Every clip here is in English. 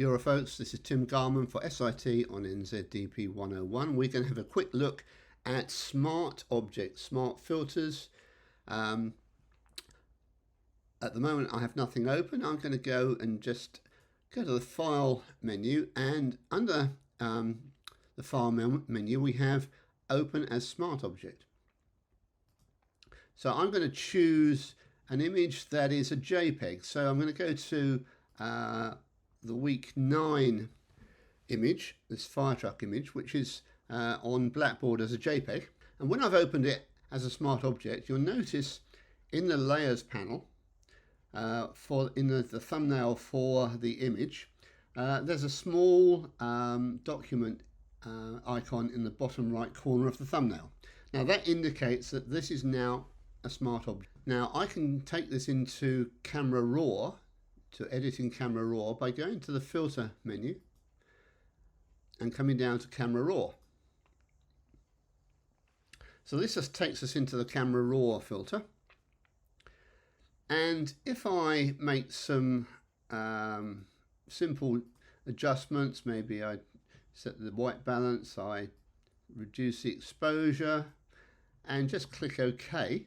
Kia ora folks, this is Tim Garman for SIT on NZDP101. We're going to have a quick look at smart objects, smart filters. At the moment I have nothing open. I'm going to go and just go to the File menu, and under the File menu we have Open as Smart Object. So I'm going to choose an image that is a JPEG. So I'm going to go to the week 9 image, this fire truck image, which is on Blackboard as a JPEG. And when I've opened it as a smart object, you'll notice in the layers panel, in the thumbnail for the image, there's a small document icon in the bottom right corner of the thumbnail. Now that indicates that this is now a smart object. Now I can take this into Camera Raw, to edit in Camera Raw, by going to the Filter menu and coming down to Camera Raw. So this just takes us into the Camera Raw filter. And if I make some simple adjustments, maybe I set the white balance, I reduce the exposure, and just click OK,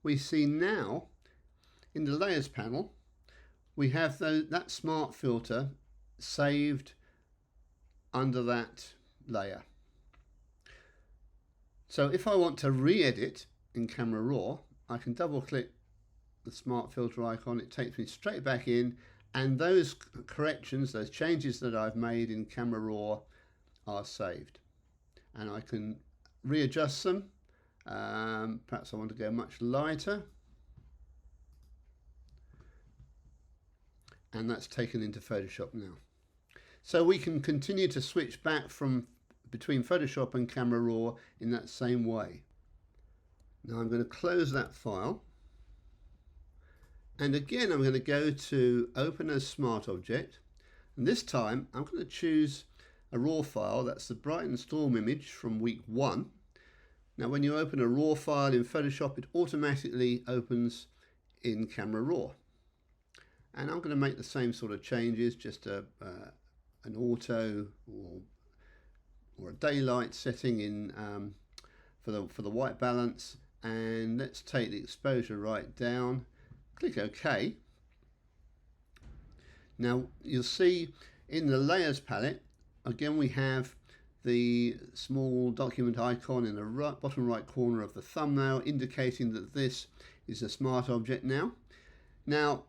we see now in the layers panel we have that smart filter saved under that layer. So if I want to re-edit in Camera Raw, I can double click the smart filter icon, it takes me straight back in, and those corrections, those changes that I've made in Camera Raw are saved. And I can readjust them. Perhaps I want to go much lighter. And that's taken into Photoshop now. So we can continue to switch back between Photoshop and Camera Raw in that same way. Now I'm going to close that file, and again I'm going to go to Open as Smart Object, and this time I'm going to choose a RAW file. That's the Brighton Storm image from week 1. Now when you open a RAW file in Photoshop, it automatically opens in Camera Raw. And I'm going to make the same sort of changes, just an auto or a daylight setting in for the white balance, and let's take the exposure right down, click OK. Now you'll see in the layers palette again we have the small document icon in the bottom right corner of the thumbnail, indicating that this is a smart object now. Now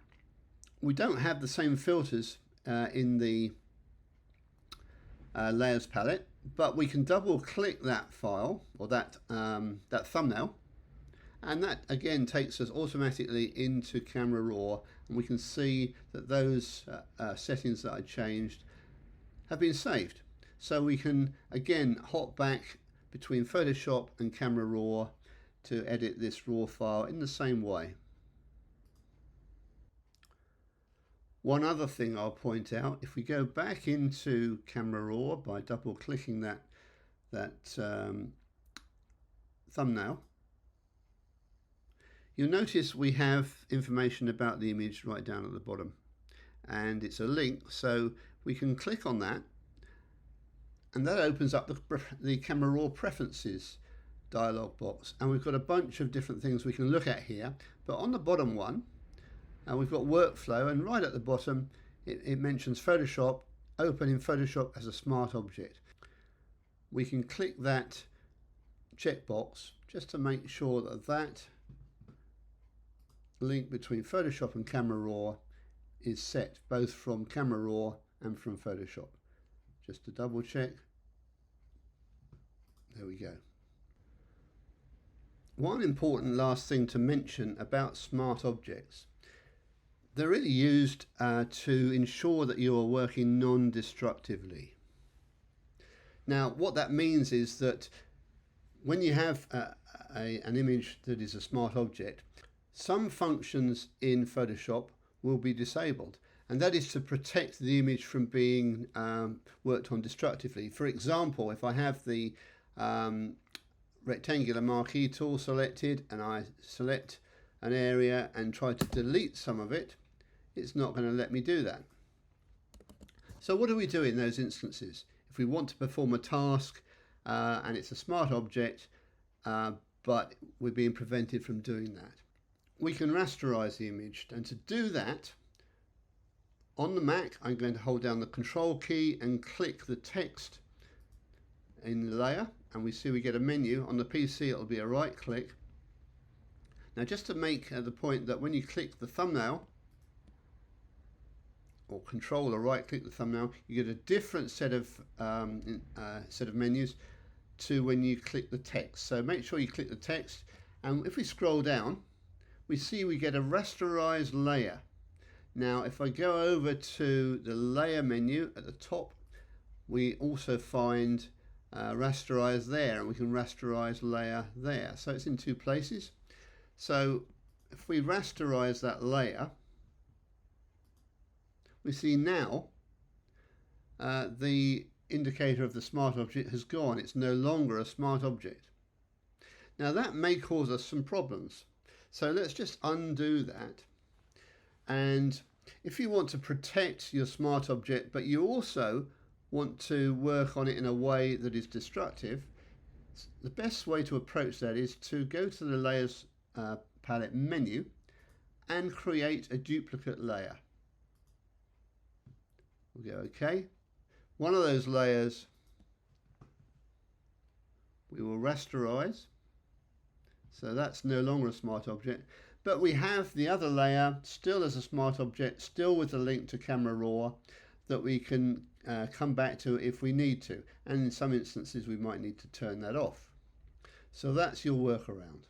we don't have the same filters in the layers palette, but we can double click that file or that thumbnail, and that again takes us automatically into Camera Raw, and we can see that those settings that I changed have been saved. So we can again hop back between Photoshop and Camera Raw to edit this RAW file in the same way. One other thing I'll point out, if we go back into Camera Raw by double clicking that thumbnail, you'll notice we have information about the image right down at the bottom, and it's a link, so we can click on that, and that opens up the Camera Raw Preferences dialog box, and we've got a bunch of different things we can look at here. But on the bottom one, we've got Workflow, and right at the bottom it mentions Photoshop, open in Photoshop as a smart object. We can click that checkbox just to make sure that that link between Photoshop and Camera Raw is set both from Camera Raw and from Photoshop. Just to double check. There we go. One important last thing to mention about smart objects. They're really used to ensure that you are working non-destructively. Now what that means is that when you have an image that is a smart object, some functions in Photoshop will be disabled, and that is to protect the image from being worked on destructively. For example, if I have the rectangular marquee tool selected and I select an area and try to delete some of it, it's not going to let me do that. So what do we do in those instances? If we want to perform a task and it's a smart object, but we're being prevented from doing that, we can rasterize the image. And to do that, on the Mac, I'm going to hold down the Control key and click the text in the layer, and we see we get a menu. On the PC, it'll be a right click. Now, just to make the point that when you click the thumbnail, or Control or right click the thumbnail, you get a different set of menus to when you click the text. So make sure you click the text, and if we scroll down, we see we get a rasterized layer. Now, if I go over to the layer menu at the top, we also find rasterize there, and we can rasterize layer there. So it's in two places. So if we rasterize that layer, we see now the indicator of the smart object has gone. It's no longer a smart object. Now that may cause us some problems. So let's just undo that. And if you want to protect your smart object, but you also want to work on it in a way that is destructive, the best way to approach that is to go to the Layers palette menu and create a duplicate layer. We'll go OK. One of those layers we will rasterize. So that's no longer a smart object. But we have the other layer still as a smart object, still with the link to Camera Raw that we can come back to if we need to. And in some instances we might need to turn that off. So that's your workaround.